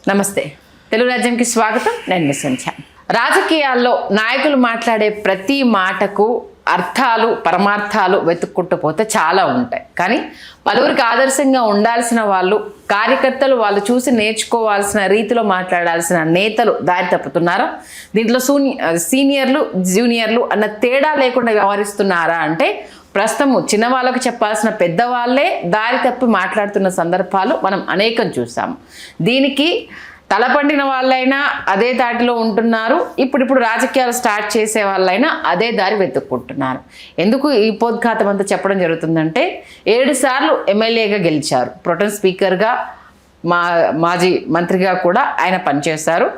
నమస్తే, తెలుగు రాజ్యంకి స్వాగతం. నేను మీ సంధ్య. రాజకీయాల్లో నాయకులు మాట్లాడే ప్రతి మాటకు అర్థాలు పరమార్థాలు వెతుక్కుంటూ పోతే చాలా ఉంటాయి. కానీ పలువురికి ఆదర్శంగా ఉండాల్సిన వాళ్ళు, కార్యకర్తలు వాళ్ళు చూసి నేర్చుకోవాల్సిన రీతిలో మాట్లాడాల్సిన నేతలు దారి తప్పుతున్నారా? దీంట్లో సీనియర్లు జూనియర్లు అన్న తేడా లేకుండా వ్యవహరిస్తున్నారా అంటే ప్రస్తుతం చిన్న వాళ్ళకు చెప్పాల్సిన పెద్దవాళ్ళే దారి తప్పి మాట్లాడుతున్న సందర్భాలు మనం అనేకం చూసాము. దీనికి తలపండిన వాళ్ళైనా అదే దాటిలో ఉంటున్నారు. ఇప్పుడు రాజకీయాలు స్టార్ట్ చేసే వాళ్ళైనా అదే దారి వెతుక్కుంటున్నారు. ఎందుకు ఈ పోద్ఘాతం అంతా చెప్పడం జరుగుతుందంటే 7 సార్లు ఎమ్మెల్యేగా గెలిచారు. ప్రొటెం స్పీకర్గా, మాజీ మంత్రిగా కూడా ఆయన పనిచేశారు.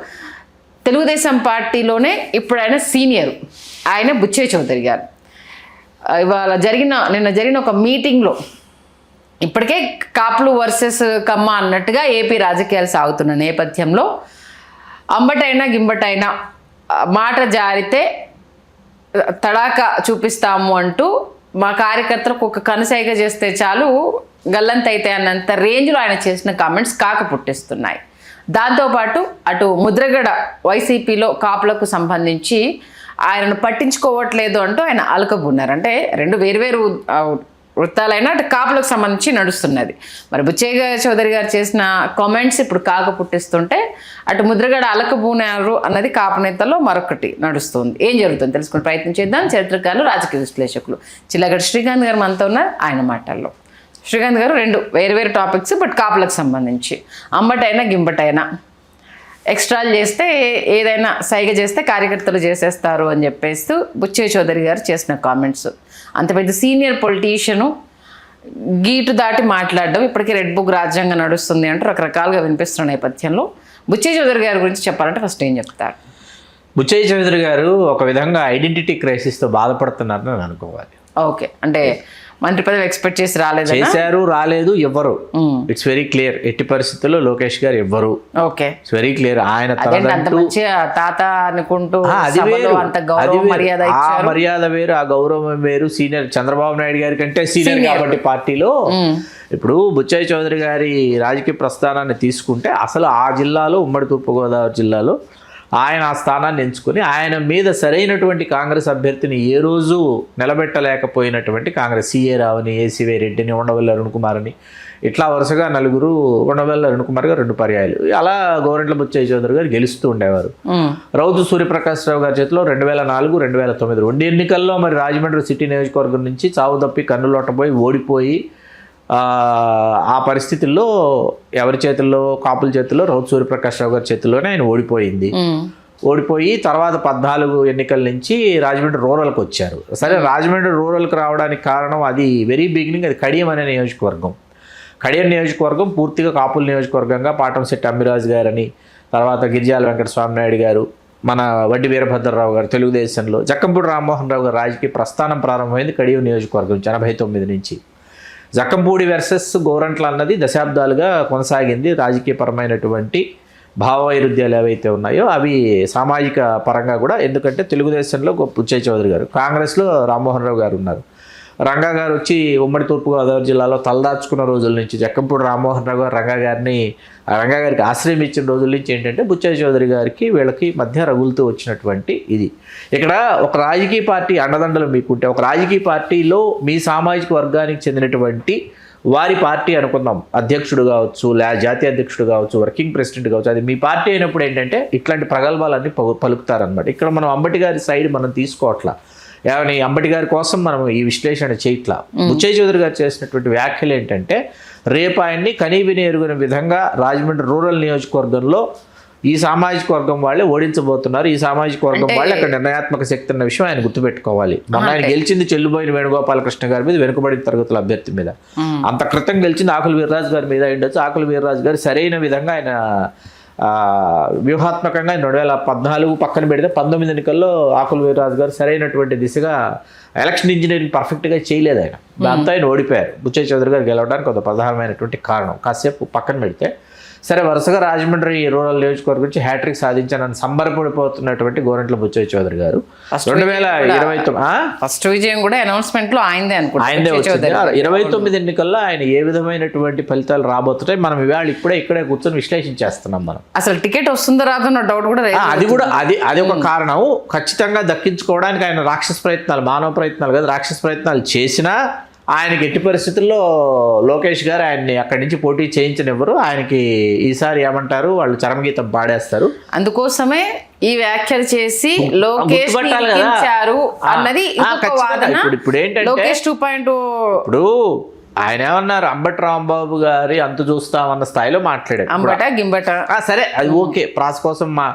తెలుగుదేశం పార్టీలోనే ఇప్పుడు ఆయన సీనియర్, ఆయన బుచ్చయ్య చౌదరి గారు. నిన్న జరిగిన ఒక మీటింగ్లో ఇప్పటికే కాపులు వర్సెస్ కమ్మ అన్నట్టుగా ఏపీ రాజకీయాలు సాగుతున్న నేపథ్యంలో అంబటైనా గింబటైనా మాట జారితే తడాక చూపిస్తాము అంటూ మా కార్యకర్తలకు ఒక కనసైగ చేస్తే చాలు గల్లంతైతే అన్నంత రేంజ్లో ఆయన చేసిన కామెంట్స్ కాక పుట్టిస్తున్నాయి. దాంతోపాటు అటు ముద్రగడ వైసీపీలో కాపులకు సంబంధించి ఆయనను పట్టించుకోవట్లేదు అంటూ ఆయన అలకబున్నారు. అంటే రెండు వేరువేరు వృత్తాలైనా అటు కాపులకు సంబంధించి నడుస్తున్నది. మరి బుచ్చయ్య చౌదరి గారు చేసిన కామెంట్స్ ఇప్పుడు కాక పుట్టిస్తుంటే అటు ముద్రగడ అలకబూనారు అన్నది కాపు నేతల్లో మరొకటి నడుస్తుంది. ఏం జరుగుతుంది తెలుసుకునే ప్రయత్నం చేద్దాం. చరిత్రకారులు, రాజకీయ విశ్లేషకులు చిల్లగడ్డ శ్రీకాంత్ గారు మనతో ఉన్నారు. ఆయన మాటల్లో శ్రీకాంత్ గారు రెండు వేరు టాపిక్స్, బట్ కాపులకు సంబంధించి అంబటైనా గింబటైనా ఎక్స్ట్రాలు చేస్తే ఏదైనా సైగ చేస్తే కార్యకర్తలు చేసేస్తారు అని చెప్పేస్తూ బుచ్చయ్య చౌదరి గారు చేసిన కామెంట్స్. అంత పెద్ద సీనియర్ పొలిటీషియను గీటు దాటి మాట్లాడడం, ఇప్పటికీ రెడ్ బుక్ రాజ్యాంగం నడుస్తుంది అంటూ రకరకాలుగా వినిపిస్తున్న నేపథ్యంలో బుచ్చయ్య చౌదరి గారి గురించి చెప్పాలంటే ఫస్ట్ ఏం చెప్తారు? బుచ్చయ్య చౌదరి గారు ఒక విధంగా ఐడెంటిటీ క్రైసిస్తో బాధపడుతున్నారని నేను అనుకోవాలి. ఓకే, అంటే మంత్రి పదవి ఎక్స్పెక్ట్ చేసి రాలేదు ఎవ్వరు. It's very clear. ఎట్టి పరిస్థితుల్లో లోకేష్ గారు ఎవ్వరు. Okay, it's very clear. ఆయన తాత అనుకుంటూ మర్యాద వేరు, ఆ గౌరవం వేరు. సీనియర్ చంద్రబాబు నాయుడు గారి కంటే సీనియర్ కాబట్టి పార్టీలో ఇప్పుడు బుచ్చయ్య చౌదరి గారి రాజకీయ ప్రస్థానాన్ని తీసుకుంటే అసలు ఆ జిల్లాలో, ఉమ్మడి తూర్పుగోదావరి జిల్లాలో ఆయన ఆ స్థానాన్ని ఎంచుకొని ఆయన మీద సరైనటువంటి కాంగ్రెస్ అభ్యర్థిని ఏ రోజు నిలబెట్టలేకపోయినటువంటి కాంగ్రెస్ సిఏ రావుని, ఏసీవై రెడ్డిని, ఉండవల్లి అరుణ్ కుమార్ని, ఇట్లా వరుసగా నలుగురు, ఉండవల్లి అరుణ్ కుమార్ గారు 2 పర్యాయాలు, అలా గోరంట్ల బుచ్చయ్య చౌదరి గారు గెలుస్తూ ఉండేవారు. రౌతు సూర్యప్రకాశ్ రావు గారి చేతిలో 2004, 2009 2 ఎన్నికల్లో మరి రాజమండ్రి సిటీ నియోజకవర్గం నుంచి చావు తప్పి కన్నులోటపోయి ఓడిపోయి ఆ పరిస్థితుల్లో ఎవరి చేతుల్లో, కాపుల చేతుల్లో, రౌతు సూర్యప్రకాశ్ రావు గారి చేతుల్లోనే ఆయన ఓడిపోయి తర్వాత 14 ఎన్నికల నుంచి రాజమండ్రి రూరల్కి వచ్చారు. సరే, రాజమండ్రి రూరల్కి రావడానికి కారణం అది వెరీ బిగినింగ్, అది కడియం అనే నియోజకవర్గం. కడియం నియోజకవర్గం పూర్తిగా కాపుల నియోజకవర్గంగా పాటంశెట్టి అమ్మిరాజు గారని, తర్వాత గిరిజాల వెంకట స్వామినాయుడు గారు, మన వడ్డి వీరభద్రరావు గారు తెలుగుదేశంలో, జక్కంపూడి రామ్మోహన్ రావు గారు రాజకీయ ప్రస్థానం ప్రారంభమైంది కడియం నియోజకవర్గం 89 నుంచి. జక్కంపూడి వర్సెస్ గోరంట్ల అన్నది దశాబ్దాలుగా కొనసాగింది. రాజకీయపరమైనటువంటి భావవైరుధ్యాలు ఏవైతే ఉన్నాయో అవి సామాజిక పరంగా కూడా, ఎందుకంటే తెలుగుదేశంలో బుచ్చయ్య చౌదరి గారు, కాంగ్రెస్లో రామ్మోహన్ రావు గారు ఉన్నారు. రంగా గారు వచ్చి ఉమ్మడి తూర్పుగోదావరి జిల్లాలో తలదాచుకున్న రోజుల నుంచి, జక్కంపూడి రామ్మోహన్ రావు గారు రంగా గారికి ఆశ్రయం ఇచ్చిన రోజుల నుంచి ఏంటంటే బుచ్చయ్య చౌదరి గారికి వీళ్ళకి మధ్య రగులుతూ వచ్చినటువంటి ఇది. ఇక్కడ ఒక రాజకీయ పార్టీ అండదండలు మీకుంటే, ఒక రాజకీయ పార్టీలో మీ సామాజిక వర్గానికి చెందినటువంటి వారి పార్టీ అనుకుందాం, అధ్యక్షుడు కావచ్చు, జాతీయ అధ్యక్షుడు కావచ్చు, వర్కింగ్ ప్రెసిడెంట్ కావచ్చు, అది మీ పార్టీ అయినప్పుడు ఏంటంటే ఇట్లాంటి ప్రగల్భాలన్నీ పలుకుతారనమాట. ఇక్కడ మనం అంబటి గారి సైడ్ మనం తీసుకోవట్లా, ఏమని అంబటి గారి కోసం మనం ఈ విశ్లేషణ చేయట్లా. బుచ్చయ్య చౌదరి గారు చేసినటువంటి వ్యాఖ్యలు ఏంటంటే, రేపు ఆయన్ని కనీవిని ఎరుగున విధంగా రాజమండ్రి రూరల్ నియోజకవర్గంలో ఈ సామాజిక వర్గం వాళ్ళే ఓడించబోతున్నారు, ఈ సామాజిక వర్గం వాళ్ళే అక్కడ నిర్ణయాత్మక శక్తి అన్న విషయం ఆయన గుర్తుపెట్టుకోవాలి. మొన్న ఆయన గెలిచింది చెల్లుబోయిన వేణుగోపాలకృష్ణ గారి మీద, వెనుకబడిన తరగతుల అభ్యర్థి మీద. అంత క్రితం గెలిచింది ఆకుల వీర్రాజు గారి మీద ఉండొచ్చు. ఆకుల వీర్రాజు గారు సరైన విధంగా ఆయన వ్యూహాత్మకంగా 2014 పక్కన పెడితే 19 ఎన్నికల్లో ఆకుల వీర్రాజు గారు సరైనటువంటి దిశగా ఎలక్షన్ ఇంజనీరింగ్ పర్ఫెక్ట్గా చేయలేదు. ఆయన దాంతో ఆయన ఓడిపోయారు. బుచ్చయ్య చౌదరి గారు గెలవడానికి ఒక ప్రధానమైనటువంటి కారణం. కాసేపు పక్కన పెడితే సరే వరుసగా రాజమండ్రి రూరల్ నియోజకవర్గం నుంచి హ్యాట్రిక్ సాధించానని సంబరపడిపోతున్నటువంటి గోరంట్ల బుచ్చయ్య చౌదరి గారు 2029 ఫస్ట్ విజయం కూడా అనౌన్స్మెంట్ లో ఆయనదే ఆయనదే వచ్చింది. అనుకుంటా. 29 ఎన్నికల్లో ఆయన ఏ విధమైనటువంటి ఫలితాలు రాబోతున్నాయి మనం ఇవాళ ఇక్కడే కూర్చొని విశ్లేషించేస్తున్నాం మనం. అసలు టికెట్ వస్తుందో రాదో అన్న డౌట్ కూడా అది ఒక కారణం. ఖచ్చితంగా దక్కించుకోవడానికి ఆయన రాక్షస ప్రయత్నాలు, మానవ ప్రయత్నాలు కాదు రాక్షస ప్రయత్నాలు చేసినా ఆయనకి ఎట్టి పరిస్థితుల్లో లోకేష్ గారు ఆయన్ని అక్కడి నుంచి పోటీ చేయించనివ్వరు. ఆయనకి ఈసారి ఏమంటారు వాళ్ళు చరమగీతం పాడేస్తారు. అందుకోసమే ఈ వ్యాఖ్యలు చేసి లోకేష్ అన్నది ఇప్పుడు ఏంటంటే లోకేష్ 2.0 ఇప్పుడు ఆయన ఏమన్నారు అంబటి రాంబాబు గారి అంతు చూస్తామన్న స్థాయిలో మాట్లాడారు. అంబట గింబట సరే అది ఓకే, ప్రాస్ కోసం మా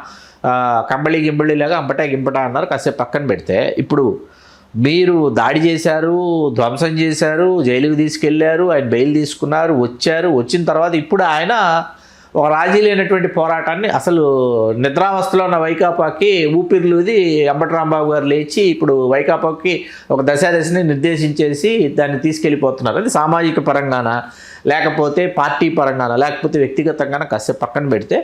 కంబళి గింబళి లాగా అంబట గింబట అన్నారు. కాసేపు పక్కన పెడితే ఇప్పుడు మీరు దాడి చేశారు, ధ్వంసం చేశారు, జైలుకి తీసుకెళ్లారు, ఆయన బెయిల్ తీసుకున్నారు, వచ్చిన తర్వాత ఇప్పుడు ఆయన ఒక రాజీ లేనటువంటి పోరాటాన్ని అసలు నిద్రావస్థలో ఉన్న వైకాపాకి ఊపిరిలుది అంబటి రాంబాబు గారు లేచి ఇప్పుడు వైకాపాకి ఒక దశని నిర్దేశించేసి దాన్ని తీసుకెళ్ళిపోతున్నారు. అది సామాజిక పరంగానా లేకపోతే పార్టీ పరంగానా లేకపోతే వ్యక్తిగతంగానా కాసేపు పక్కన పెడితే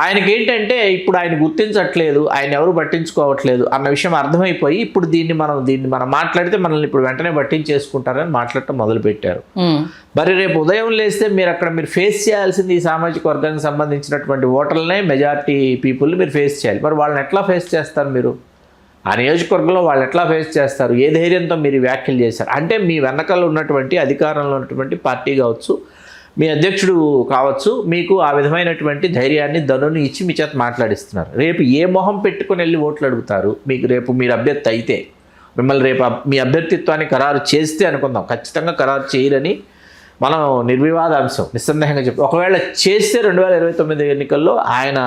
ఆయనకి ఏంటంటే ఇప్పుడు ఆయన గుర్తించట్లేదు, ఆయన ఎవరు పట్టించుకోవట్లేదు అన్న విషయం అర్థమైపోయి ఇప్పుడు దీన్ని మనం మాట్లాడితే మనల్ని ఇప్పుడు వెంటనే పట్టించేసుకుంటారని మాట్లాడటం మొదలుపెట్టారు. మరి రేపు ఉదయం లేస్తే మీరు ఫేస్ చేయాల్సింది ఈ సామాజిక వర్గానికి సంబంధించినటువంటి ఓటర్లనే మెజారిటీ పీపుల్ని మీరు ఫేస్ చేయాలి. మరి వాళ్ళని ఎట్లా ఫేస్ చేస్తారు? మీరు ఆ నియోజకవర్గంలో వాళ్ళు ఎట్లా ఫేస్ చేస్తారు? ఏ ధైర్యంతో మీరు వ్యాఖ్యలు చేశారు? అంటే మీ వెనకాల ఉన్నటువంటి అధికారంలో ఉన్నటువంటి పార్టీ కావచ్చు, మీ అధ్యక్షుడు కావచ్చు, మీకు ఆ విధమైనటువంటి ధైర్యాన్ని ధనుని ఇచ్చి మీ చేత మాట్లాడిస్తున్నారు. రేపు ఏ మొహం పెట్టుకుని వెళ్ళి ఓట్లు అడుగుతారు? మీరు అభ్యర్థి అయితే మిమ్మల్ని రేపు మీ అభ్యర్థిత్వాన్ని ఖరారు చేస్తే అనుకుందాం, ఖచ్చితంగా ఖరారు చేయరని మనం నిర్వివాద అంశం నిస్సందేహంగా చెప్పి, ఒకవేళ చేస్తే 2029 ఎన్నికల్లో ఆయన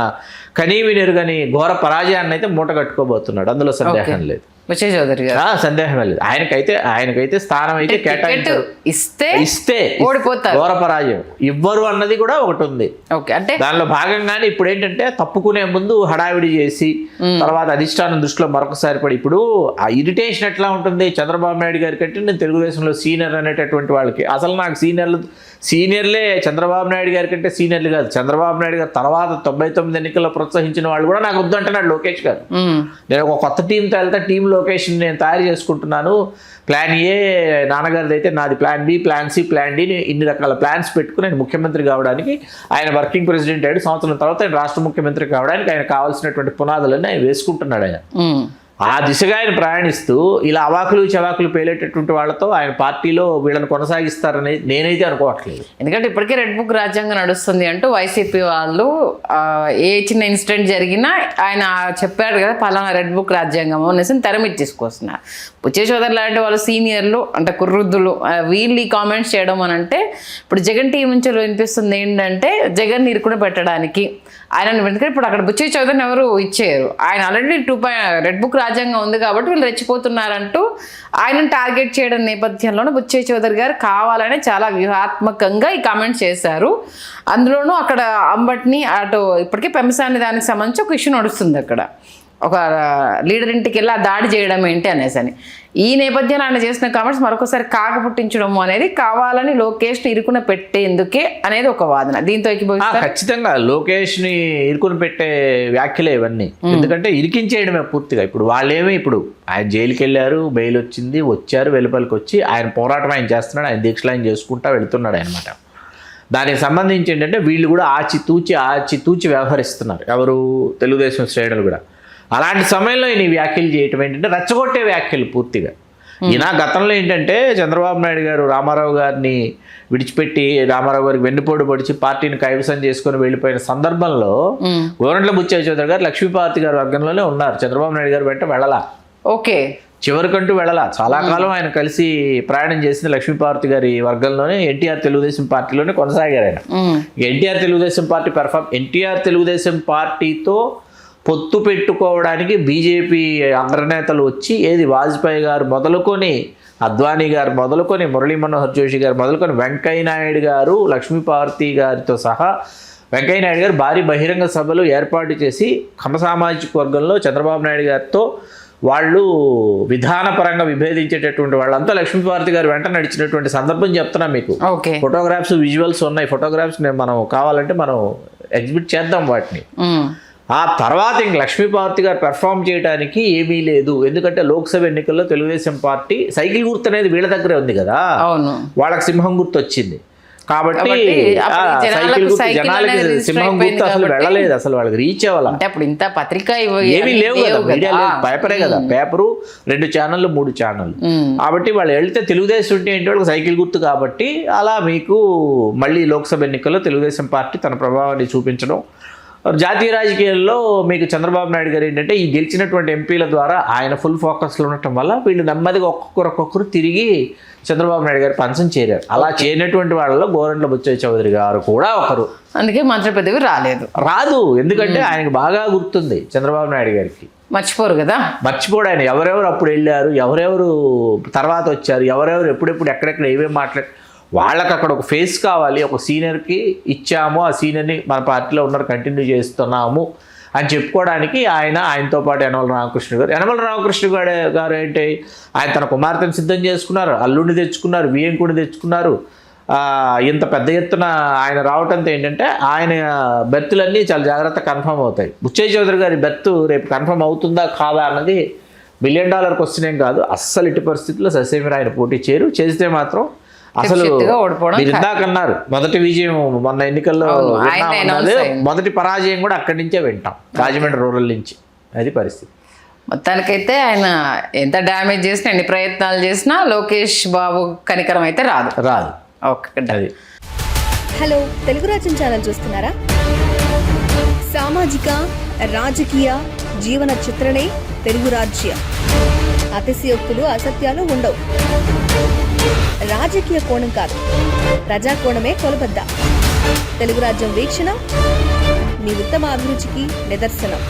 కనీవినెరుగని ఘోర పరాజయాన్ని అయితే మూట కట్టుకోబోతున్నాడు. అందులో సందేహం లేదు. బుచ్చయ్య చౌదరి గారు సందేహం లేదు. ఆయనకైతే స్థానం అయితే కేటాయించారు. ఇస్తే ఓడిపోతారు. ఘోర పరాజయం ఇవ్వరు అన్నది కూడా ఒకటి ఉంది. అంటే దానిలో భాగంగానే ఇప్పుడు ఏంటంటే తప్పుకునే ముందు హడావిడి చేసి తర్వాత అధిష్టానం దృష్టిలో మరొకసారి పడి ఇప్పుడు ఆ ఇరిటేషన్ ఎట్లా ఉంటుంది చంద్రబాబు నాయుడు గారి కంటే నేను తెలుగుదేశంలో సీనియర్ అనేటటువంటి వాళ్ళకి. అసలు నాకు సీనియర్లే చంద్రబాబు నాయుడు గారి కంటే సీనియర్లు కాదు. చంద్రబాబు నాయుడు గారు తర్వాత 99 ఎన్నికల్లో ప్రోత్సహించిన వాళ్ళు కూడా నాకు వద్దు అంటున్నాడు లోకేష్ గారు. నేను ఒక కొత్త టీంతో వెళ్తే టీం లొకేషన్ నేను తయారు చేసుకుంటున్నాను. ప్లాన్ ఏ నాన్నగారిది అయితే నాది plan B, plan C, plan D, ఇన్ని రకాల ప్లాన్స్ పెట్టుకుని ఆయన ముఖ్యమంత్రి కావడానికి, ఆయన వర్కింగ్ ప్రెసిడెంట్ అయ్యాడు. సంవత్సరం తర్వాత ఆయన రాష్ట్ర ముఖ్యమంత్రి కావడానికి ఆయన కావాల్సినటువంటి పునాదులన్నీ ఆయన వేసుకుంటున్నాడు. ఆయన ఆ దిశగా ఆయన ప్రయాణిస్తూ ఇలా అవాకులు చవాకులు పేలేటటువంటి వాళ్ళతో ఆయన పార్టీలో వీళ్ళని కొనసాగిస్తారని నేనైతే అనుకోవట్లేదు. ఎందుకంటే ఇప్పటికే రెడ్ బుక్ రాజ్యాంగం నడుస్తుంది అంటూ వైసీపీ వాళ్ళు ఏ చిన్న ఇన్సిడెంట్ జరిగినా ఆయన చెప్పాడు కదా పలానా రెడ్ బుక్ రాజ్యాంగం అనేసి తెరమిచ్చి తీసుకొస్తున్నారు. బుచ్చయ్య చౌదరి లాంటి వాళ్ళు సీనియర్లు అంటే కుర్రుద్దులు వీళ్ళు ఈ కామెంట్స్ చేయడం అని అంటే ఇప్పుడు జగన్ టీం నుంచి వినిపిస్తుంది ఏంటంటే జగన్ ఇరుకున పెట్టడానికి ఆయన ఎందుకంటే ఇప్పుడు అక్కడ బుచ్చయ్య చౌదరిని ఎవరు ఇచ్చేయరు. ఆయన ఆల్రెడీ రెడ్ బుక్ రాజ్యాంగం ఉంది కాబట్టి వీళ్ళు రెచ్చిపోతున్నారంటూ ఆయనను టార్గెట్ చేయడం నేపథ్యంలోనే బుచ్చయ్య చౌదరి గారు కావాలని చాలా వ్యూహాత్మకంగా ఈ కామెంట్స్ చేశారు. అందులోనూ అక్కడ అంబటిని అటు ఇప్పటికే పెంసాని దానికి సంబంధించి ఒక ఇష్యూ నడుస్తుంది. అక్కడ ఒక లీడర్ ఇంటికి వెళ్ళి ఆ దాడి చేయడం ఏంటి అనేసి అని ఈ నేపథ్యంలో ఆయన చేసిన కామెంట్స్ మరొకసారి కాక పుట్టించడం అనేది కావాలని లోకేష్ ని ఇరుకున పెట్టేందుకే అనేది ఒక వాదన. దీంతో ఖచ్చితంగా లోకేష్ ని ఇరుకుని పెట్టే వ్యాఖ్యలే ఇవన్నీ. ఎందుకంటే ఇరికించేయడమే పూర్తిగా. ఇప్పుడు వాళ్ళేమీ ఇప్పుడు ఆయన జైలుకి వెళ్ళారు, బెయిల్ వచ్చింది, వచ్చారు, వెలుపలికి వచ్చి ఆయన పోరాటం ఆయన చేస్తున్నాడు, ఆయన దీక్షలు ఆయన చేసుకుంటా వెళుతున్నాడు అనమాట. దానికి సంబంధించి ఏంటంటే వీళ్ళు కూడా ఆచితూచి వ్యవహరిస్తున్నారు ఎవరు తెలుగుదేశం శ్రేణులు కూడా. అలాంటి సమయంలో ఈయన వ్యాఖ్యలు చేయటం ఏంటంటే రెచ్చగొట్టే వ్యాఖ్యలు పూర్తిగా. ఈయన గతంలో ఏంటంటే చంద్రబాబు నాయుడు గారు రామారావు గారిని విడిచిపెట్టి రామారావు గారికి వెన్నుపోటు పొడిచి పార్టీని కైవసం చేసుకుని వెళ్ళిపోయిన సందర్భంలో గోరంట్ల బుచ్చయ్య చౌదరి గారు లక్ష్మీపార్తి గారి వర్గంలోనే ఉన్నారు. చంద్రబాబు నాయుడు గారు వెంట వెళ్ళలా, చివరికంటూ వెళ్ళలా. చాలా కాలం ఆయన కలిసి ప్రయాణం చేసిన లక్ష్మీపార్తి గారి వర్గంలోనే ఎన్టీఆర్ తెలుగుదేశం పార్టీలోనే కొనసాగారు ఆయన. ఎన్టీఆర్ తెలుగుదేశం పార్టీతో పొత్తు పెట్టుకోవడానికి బీజేపీ అగ్రనేతలు వచ్చి వాజ్పేయి గారు మొదలుకొని అద్వానీ గారు మొదలుకొని మురళీ మనోహర్ జోషి గారు మొదలుకొని వెంకయ్యనాయుడు గారు లక్ష్మీపార్తి గారితో సహా వెంకయ్యనాయుడు గారు భారీ బహిరంగ సభలు ఏర్పాటు చేసి కమ్మ సామాజిక వర్గంలో చంద్రబాబు నాయుడు గారితో వాళ్ళు విధానపరంగా విభేదించేటటువంటి వాళ్ళంతా లక్ష్మీపార్వతి గారు వెంట నడిచినటువంటి సందర్భం చెప్తున్నా మీకు. ఓకే. ఫోటోగ్రాఫ్స్ విజువల్స్ ఉన్నాయి. ఫోటోగ్రాఫ్స్ మనం కావాలంటే మనం ఎగ్జిబిట్ చేద్దాం వాటిని. ఆ తర్వాత ఇంక లక్ష్మీపార్వతి గారు పెర్ఫామ్ చేయడానికి ఏమీ లేదు. ఎందుకంటే లోక్సభ ఎన్నికల్లో తెలుగుదేశం పార్టీ సైకిల్ గుర్తు అనేది వీళ్ళ దగ్గరే ఉంది కదా, అవును, వాళ్ళకి సింహం గుర్తు వచ్చింది కాబట్టి అప్పుడు సైకిల్ గుర్తు సైకిల్ జనాలకి అనేది సింహం register గుర్తు అసలు అయిపోయింది వెళ్ళలేదు, అసలు వాళ్ళకి రీచ్ అవ్వాలి. అంటే అప్పుడు ఇంత పత్రిక ఏమీ లేవు కదా, మీడియా లేదు, పేపరే కదా, పేపరు 2 ఛానళ్ళు 3 ఛానళ్ళు. కాబట్టి వాళ్ళు వెళ్తే తెలుగుదేశం ఉంటే ఏంటి వాళ్ళకి సైకిల్ గుర్తు కాబట్టి అలా మీకు మళ్ళీ లోక్సభ ఎన్నికల్లో తెలుగుదేశం పార్టీ తన ప్రభావాన్ని చూపించడం. జాతీయ రాజకీయాల్లో మీకు చంద్రబాబు నాయుడు గారు ఏంటంటే ఈ గెలిచినటువంటి ఎంపీల ద్వారా ఆయన ఫుల్ ఫోకస్లో ఉండటం వల్ల వీళ్ళు నెమ్మదిగా ఒక్కొక్కరు తిరిగి చంద్రబాబు నాయుడు గారు పంచం చేరారు. అలా చేరినటువంటి వాళ్ళలో గోరంట్ల బుచ్చయ్య చౌదరి గారు కూడా ఒకరు. అందుకే మంత్రి పదవి రాదు. ఎందుకంటే ఆయనకు బాగా గుర్తుంది చంద్రబాబు నాయుడు గారికి. మర్చిపోరు కదా, మర్చిపోడు ఆయన. ఎవరెవరు అప్పుడు వెళ్ళారు, ఎవరెవరు తర్వాత వచ్చారు, ఎవరెవరు ఎప్పుడెప్పుడు ఎక్కడెక్కడ ఏమేమి మాట్లాడారు, వాళ్ళకి అక్కడ ఒక ఫేస్ కావాలి. ఒక సీనియర్కి ఇచ్చాము, ఆ సీనియర్ని మన పార్టీలో ఉన్నారు కంటిన్యూ చేస్తున్నాము అని చెప్పుకోవడానికి ఆయనతో పాటు యనమల రామకృష్ణ గారు ఏంటి, ఆయన తన కుమార్తెను సిద్ధం చేసుకున్నారు, అల్లుడిని తెచ్చుకున్నారు, వియంకుడిని తెచ్చుకున్నారు. ఇంత పెద్ద ఎత్తున ఆయన రావటంతో ఏంటంటే ఆయన బెర్తులన్నీ చాలా జాగ్రత్త కన్ఫర్మ్ అవుతాయి. బుచ్చయ్య చౌదరి గారి బెర్తు రేపు కన్ఫర్మ్ అవుతుందా కాదా అన్నది $1 బిలియన్ క్వశ్చన్ ఏం కాదు. అస్సలు ఇటు పరిస్థితుల్లో ససేమిరా ఆయన పోటీ చేస్తే మాత్రం అసలు మీరు ఇందాకన్నారు మొదటి విజయం మొన్న ఎన్నికల్లో మొదటి పరాజయం కూడా అక్కడి నుంచే వింటాం, రాజమండ్రి రూరల్ నుంచి. అది పరిస్థితి. మొత్తానికైతే ఆయన ఎంత డ్యామేజ్ చేసినా ఎన్ని ప్రయత్నాలు చేసినా లోకేష్ బాబు కనికరం అయితే రాదు. ఓకే, అది. హలో, తెలుగు రాజ్యం ఛానల్ చూస్తున్నారా? సామాజిక రాజకీయ జీవన చిత్రణే తెలుగు రాజ్యం. అతిశయోక్తులు అసత్యాలు ఉండవు. రాజకీయ కోణం కాదు, ప్రజా కోణమే కొలబద్ద. తెలుగు రాజ్యం వీక్షణ మీ ఉత్తమ అభిరుచికి నిదర్శనం.